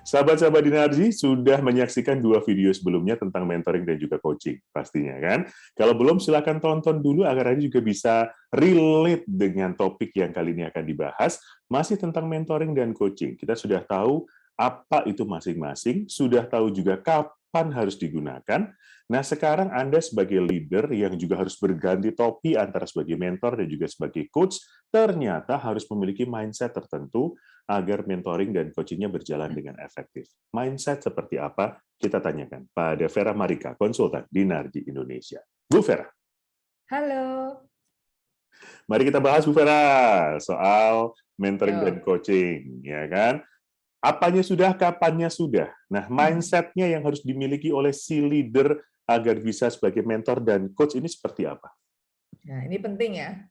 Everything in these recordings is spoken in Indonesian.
Sahabat-sahabat Dinarji sudah menyaksikan 2 video sebelumnya tentang mentoring dan juga coaching, pastinya kan? Kalau belum, silakan tonton dulu agar Anda juga bisa relate dengan topik yang kali ini akan dibahas, masih tentang mentoring dan coaching. Kita sudah tahu apa itu masing-masing, sudah tahu juga kapan harus digunakan. Nah, sekarang Anda sebagai leader yang juga harus berganti topi antara sebagai mentor dan juga sebagai coach, ternyata harus memiliki mindset tertentu agar mentoring dan coaching-nya berjalan dengan efektif. Mindset seperti apa? Kita tanyakan pada Vera Marika, konsultan di Narji Indonesia. Bu Vera. Halo. Mari kita bahas, Bu Vera, soal mentoring dan coaching, ya kan? Apanya sudah, kapannya sudah. Nah, mindset-nya yang harus dimiliki oleh si leader agar bisa sebagai mentor dan coach ini seperti apa? Nah, ini penting ya.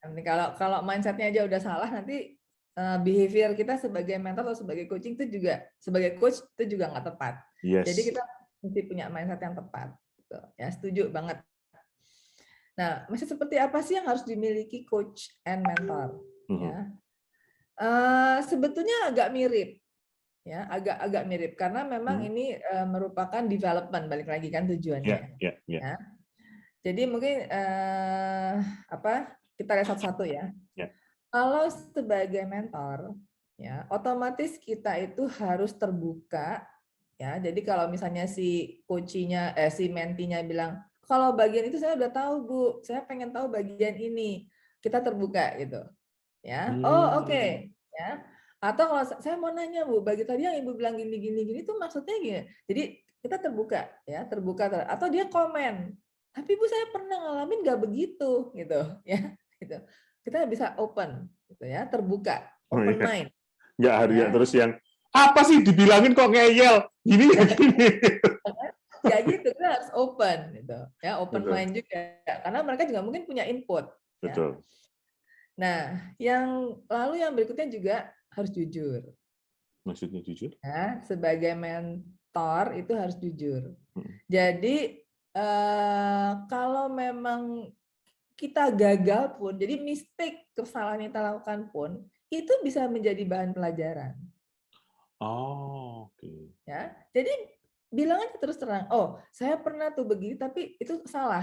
Nanti kalau mindset-nya aja udah salah, nanti behavior kita sebagai mentor atau sebagai coaching itu juga sebagai coach itu juga nggak tepat. Yes. Jadi kita mesti punya mindset yang tepat. Gitu. Ya, setuju banget. Nah, mindset seperti apa sih yang harus dimiliki coach and mentor? Ya. Sebetulnya agak mirip. Ya, agak mirip karena memang ini merupakan development, balik lagi kan tujuannya. Ya. Jadi mungkin kita lihat satu-satu ya. Kalau sebagai mentor, ya otomatis kita itu harus terbuka, ya. Jadi kalau misalnya si coach-nya, si mentinya bilang, kalau bagian itu saya udah tahu Bu, saya pengen tahu bagian ini, kita terbuka gitu, ya. Oh oke. Ya. Atau kalau saya mau nanya Bu, bagi tadi yang Ibu bilang gini itu maksudnya gini. Jadi kita terbuka, ya, terbuka. Atau dia komen, tapi Bu saya pernah ngalamin nggak begitu, gitu, ya, gitu. Kita bisa open, gitu ya, terbuka, open mind. Nggak harus ya. Terus yang apa sih dibilangin kok ngeyel, gini ya gini. Ya gitu, kita harus open, gitu ya, open mind juga, karena mereka juga mungkin punya input. Betul. Ya. Nah, yang berikutnya juga harus jujur. Maksudnya jujur? Ya, sebagai mentor itu harus jujur. Jadi kalau memang kita gagal pun, jadi mistake, kesalahan yang kita lakukan pun, itu bisa menjadi bahan pelajaran. Oh, oke. Ya, jadi bilang aja terus terang, oh saya pernah tuh begini, tapi itu salah.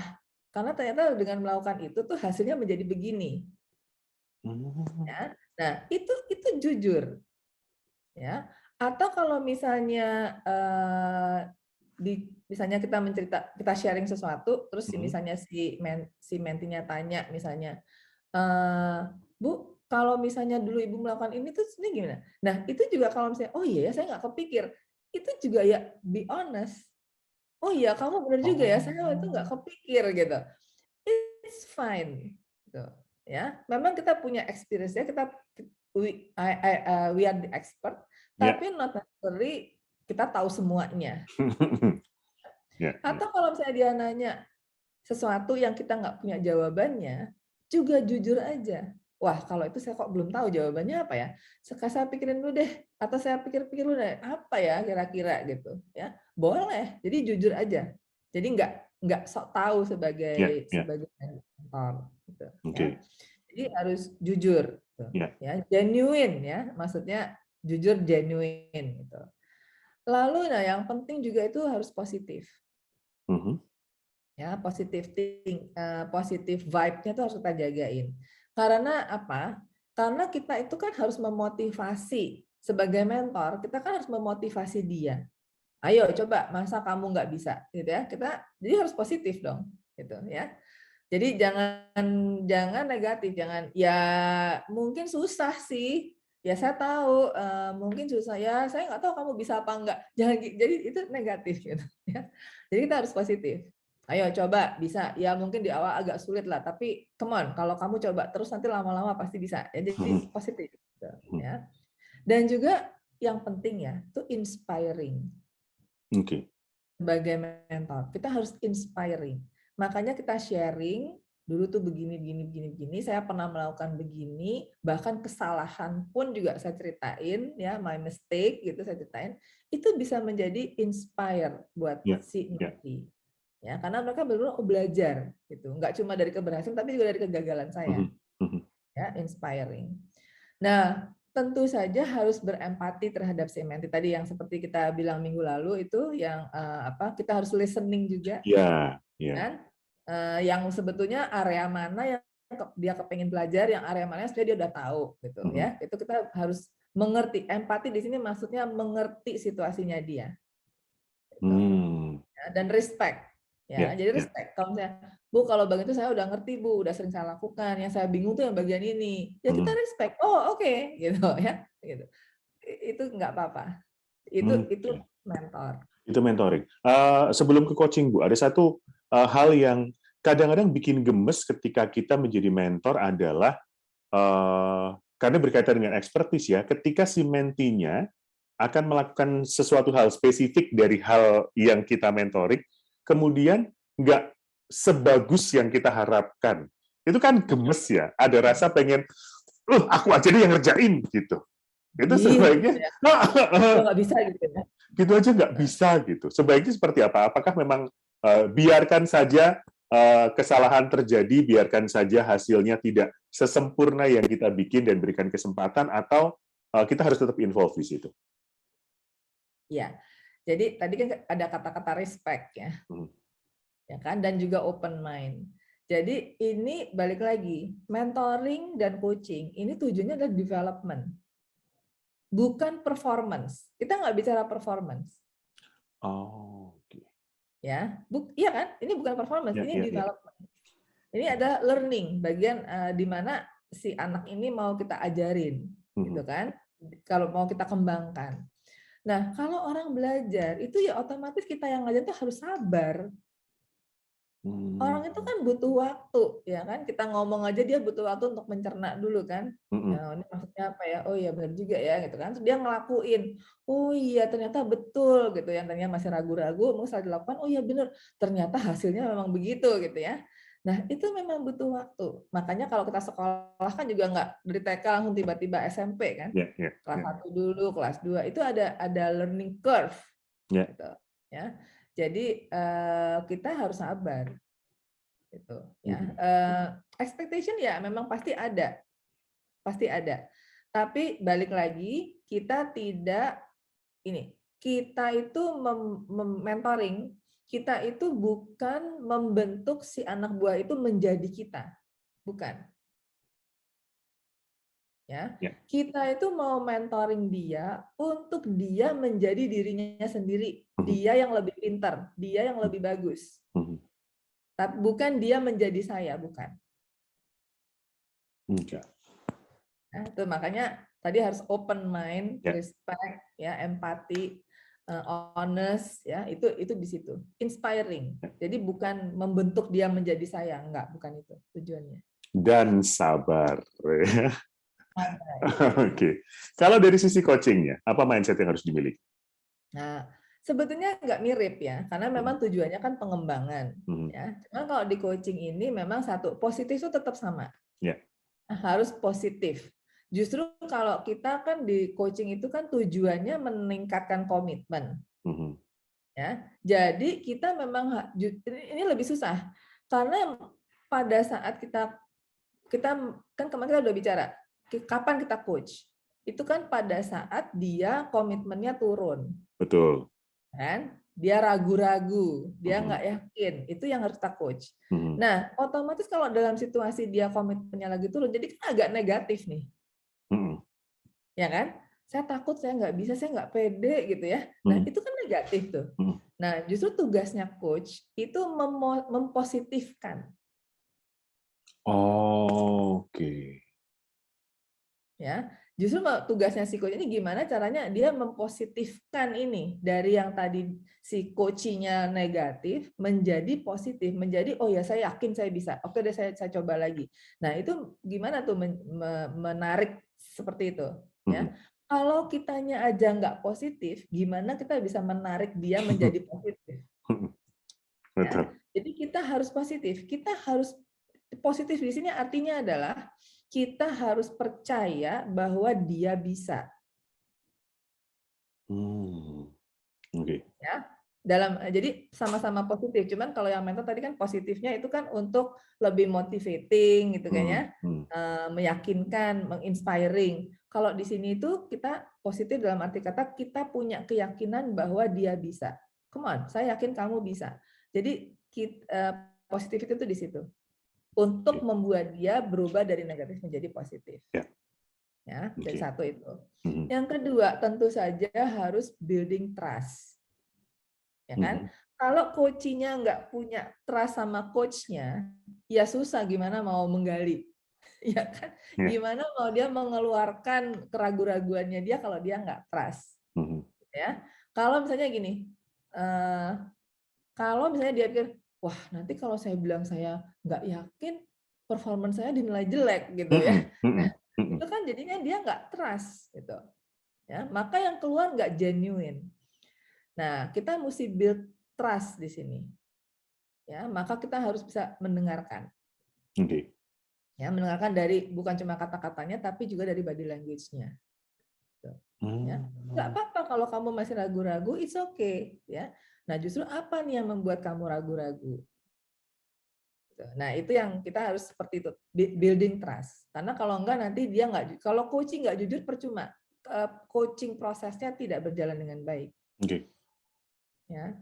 Karena ternyata dengan melakukan itu tuh hasilnya menjadi begini. Ya, nah itu jujur. Ya, atau kalau misalnya misalnya kita sharing sesuatu, terus misalnya si mentinya tanya misalnya, Bu, kalau misalnya dulu Ibu melakukan ini tuh ini gimana? Nah itu juga kalau misalnya, oh iya ya saya nggak kepikir, itu juga ya be honest. Oh iya kamu benar juga ya, saya itu nggak kepikir gitu. It's fine, gitu. Ya, memang kita punya experience ya, we are the expert, tapi not necessarily kita tahu semuanya. Atau kalau misalnya dia nanya sesuatu yang kita nggak punya jawabannya, juga jujur aja. Wah, kalau itu saya kok belum tahu jawabannya apa ya? Saya pikirin dulu deh, atau saya pikir-pikir dulu deh, apa ya kira-kira gitu. Ya, boleh. Jadi jujur aja. Jadi nggak sok tahu sebagai mentor. Gitu, ya. Jadi harus jujur. Gitu, ya, genuine ya, maksudnya jujur genuine gitu. Lalu nah yang penting juga itu harus positif. Ya, positif vibe-nya itu harus kita jagain. Karena apa? Karena kita itu kan harus memotivasi sebagai mentor, kita kan harus memotivasi dia. Ayo coba, masa kamu nggak bisa, gitu ya? Jadi harus positif dong, gitu ya. Jadi jangan negatif, jangan ya mungkin susah sih. Ya saya tahu mungkin susah ya, saya nggak tahu kamu bisa apa enggak. Jangan jadi itu negatif gitu ya. Jadi kita harus positif. Ayo coba bisa. Ya mungkin di awal agak sulit lah, tapi come on, kalau kamu coba terus nanti lama-lama pasti bisa. Ya, jadi positif gitu, ya. Dan juga yang penting ya, itu inspiring. Sebagai mentor, kita harus inspiring. Makanya kita sharing dulu tuh begini, saya pernah melakukan begini, bahkan kesalahan pun juga saya ceritain, ya my mistake gitu saya ceritain, itu bisa menjadi inspire buat si nanti, ya karena mereka benar-benar belajar gitu, nggak cuma dari keberhasilan tapi juga dari kegagalan saya, ya inspiring. Nah tentu saja harus berempati terhadap si mentee tadi yang seperti kita bilang minggu lalu itu yang kita harus listening juga, Ya, ya. kan? Yang sebetulnya area mana yang dia kepengen belajar, yang area mana yang sebenarnya dia udah tahu gitu ya. Itu kita harus mengerti. Empati di sini maksudnya mengerti situasinya dia. Gitu. Ya, dan respect. Ya, jadi respect. Kalau misalnya, Bu, kalau bagian itu saya udah ngerti, Bu, udah sering saya lakukan. Yang saya bingung tuh yang bagian ini. Ya kita respect. Oh, oke, gitu ya. Gitu. Itu nggak apa-apa. Itu mentor. Itu mentoring. Sebelum ke coaching, Bu, ada satu hal yang kadang-kadang bikin gemes ketika kita menjadi mentor adalah karena berkaitan dengan expertise ya, ketika si mentinya akan melakukan sesuatu hal spesifik dari hal yang kita mentoring, kemudian nggak sebagus yang kita harapkan. Itu kan gemes ya, ada rasa pengen, aku aja deh yang ngerjain, gitu. Itu sebaiknya, nggak bisa gitu ya. Gitu aja nggak bisa gitu. Sebaiknya seperti apa? Apakah memang biarkan saja kesalahan terjadi, biarkan saja hasilnya tidak sesempurna yang kita bikin dan berikan kesempatan, atau kita harus tetap involve di situ? Ya, jadi tadi kan ada kata-kata respect ya, ya kan, dan juga open mind. Jadi ini balik lagi, mentoring dan coaching ini tujuannya adalah development, bukan performance. Kita nggak bicara performance. Oh, oke. Ya, iya kan? Ini bukan performance, ini development. Ini ada learning, bagian di mana si anak ini mau kita ajarin, gitu kan? Kalau mau kita kembangkan. Nah, kalau orang belajar itu ya otomatis kita yang ngajar itu harus sabar. Orang itu kan butuh waktu, ya kan? Kita ngomong aja dia butuh waktu untuk mencerna dulu kan. Ya, ini maksudnya apa ya? Oh iya benar juga ya, gitu kan. Terus dia ngelakuin. Oh iya ternyata betul gitu. Yang tadinya masih ragu-ragu, mau setelah dilakukan, oh iya benar. Ternyata hasilnya memang begitu gitu ya. Nah itu memang butuh waktu. Makanya kalau kita sekolah kan juga nggak dari TK langsung tiba-tiba SMP kan. Kelas 1 dulu, kelas 2 itu ada learning curve. Gitu, ya. Jadi kita harus sabar. Gitu, ya. Expectation ya memang pasti ada. Pasti ada. Tapi balik lagi kita tidak kita itu mentoring, kita itu bukan membentuk si anak buah itu menjadi kita. Bukan. Ya. Kita itu mau mentoring dia untuk dia menjadi dirinya sendiri. Dia yang lebih pintar, dia yang lebih bagus. Tapi bukan dia menjadi saya, bukan. Nah, itu makanya tadi harus open mind, respect, ya, empati, honest, ya, itu di situ. Inspiring. Jadi bukan membentuk dia menjadi saya, enggak, bukan itu tujuannya. Dan sabar. Oke. Kalau dari sisi coachingnya, apa mindset yang harus dimiliki? Nah, sebetulnya nggak mirip ya, karena memang tujuannya kan pengembangan. Ya. Cuma kalau di coaching ini memang satu positif itu tetap sama. Harus positif. Justru kalau kita kan di coaching itu kan tujuannya meningkatkan komitmen. Ya, jadi kita memang ini lebih susah karena pada saat kita kan kemarin kita udah bicara kapan kita coach. Itu kan pada saat dia komitmennya turun. Betul. Kan? Dia ragu-ragu, dia nggak yakin, itu yang harus kita coach. Nah, otomatis kalau dalam situasi dia komitmennya lagi turun, jadi kan agak negatif nih. Ya kan? Saya takut, saya nggak bisa, saya nggak pede gitu ya. Nah, itu kan negatif tuh. Nah, justru tugasnya coach itu mempositifkan. Oke. Ya, justru tugasnya si coach ini gimana caranya dia mempositifkan ini dari yang tadi si coaching-nya negatif menjadi positif, menjadi oh ya saya yakin saya bisa, oke deh saya coba lagi. Nah itu gimana tuh menarik seperti itu, ya. Kalau kitanya aja nggak positif, gimana kita bisa menarik dia menjadi positif? Ya? Jadi kita harus positif, kita harus positif di sini artinya adalah kita harus percaya bahwa dia bisa. Oke. Ya. Jadi sama-sama positif. Cuman kalau yang mentor tadi kan positifnya itu kan untuk lebih motivating gitu kan ya, meyakinkan, menginspiring. Kalau di sini itu kita positif dalam arti kata kita punya keyakinan bahwa dia bisa. Come on, saya yakin kamu bisa. Jadi positif itu di situ untuk membuat dia berubah dari negatif menjadi positif. Ya, dari satu itu. Yang kedua, tentu saja harus building trust. Ya kan? Kalau coachnya nggak punya trust sama coachnya, ya susah gimana mau menggali, ya kan? Gimana mau dia mengeluarkan keraguan-raguannya dia kalau dia nggak trust, ya? Kalau misalnya gini, kalau misalnya dia pikir, wah nanti kalau saya bilang saya nggak yakin, performance saya dinilai jelek gitu ya, nah, itu kan jadinya dia nggak trust gitu, ya. Maka yang keluar nggak genuine. Nah, kita mesti build trust di sini. Ya, maka kita harus bisa mendengarkan. Ya, mendengarkan dari bukan cuma kata-katanya tapi juga dari body language-nya. Ya, nggak apa-apa kalau kamu masih ragu-ragu, it's okay, ya. Nah, justru apa nih yang membuat kamu ragu-ragu? Nah, itu yang kita harus seperti itu, building trust. Karena kalau enggak nanti dia nggak, kalau coaching nggak jujur percuma. Coaching prosesnya tidak berjalan dengan baik. Ya.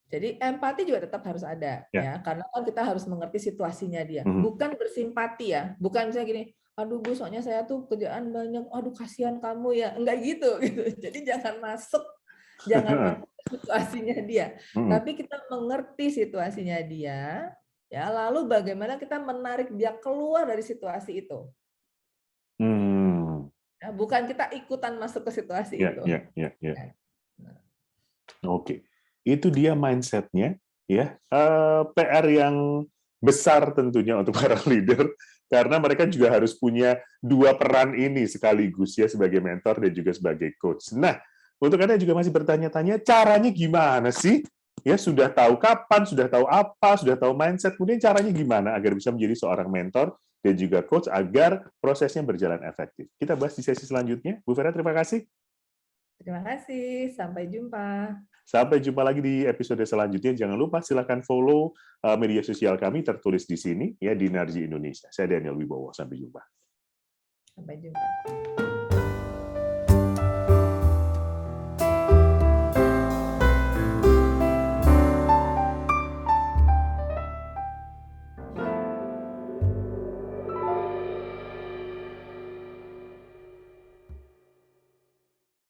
Jadi empati juga tetap harus ada, ya, karena kan kita harus mengerti situasinya dia, bukan bersimpati ya, bukan misalnya gini, aduh Bu, soalnya saya tuh kerjaan banyak, aduh kasihan kamu ya, enggak gitu, gitu. Jadi jangan masuk ke situasinya dia, tapi kita mengerti situasinya dia, ya, lalu bagaimana kita menarik dia keluar dari situasi itu, ya, bukan kita ikutan masuk ke situasi itu. Oke, itu dia mindset-nya, ya. PR yang besar tentunya untuk para leader, karena mereka juga harus punya dua peran ini sekaligus ya, sebagai mentor dan juga sebagai coach. Nah, untuk Anda juga masih bertanya-tanya, caranya gimana sih? Ya, sudah tahu kapan, sudah tahu apa, sudah tahu mindset, kemudian caranya gimana agar bisa menjadi seorang mentor dan juga coach agar prosesnya berjalan efektif. Kita bahas di sesi selanjutnya. Bu Vera, terima kasih. Terima kasih, sampai jumpa. Sampai jumpa lagi di episode selanjutnya. Jangan lupa silakan follow media sosial kami tertulis di sini ya, di Narji Indonesia. Saya Daniel Wibowo. Sampai jumpa. Sampai jumpa.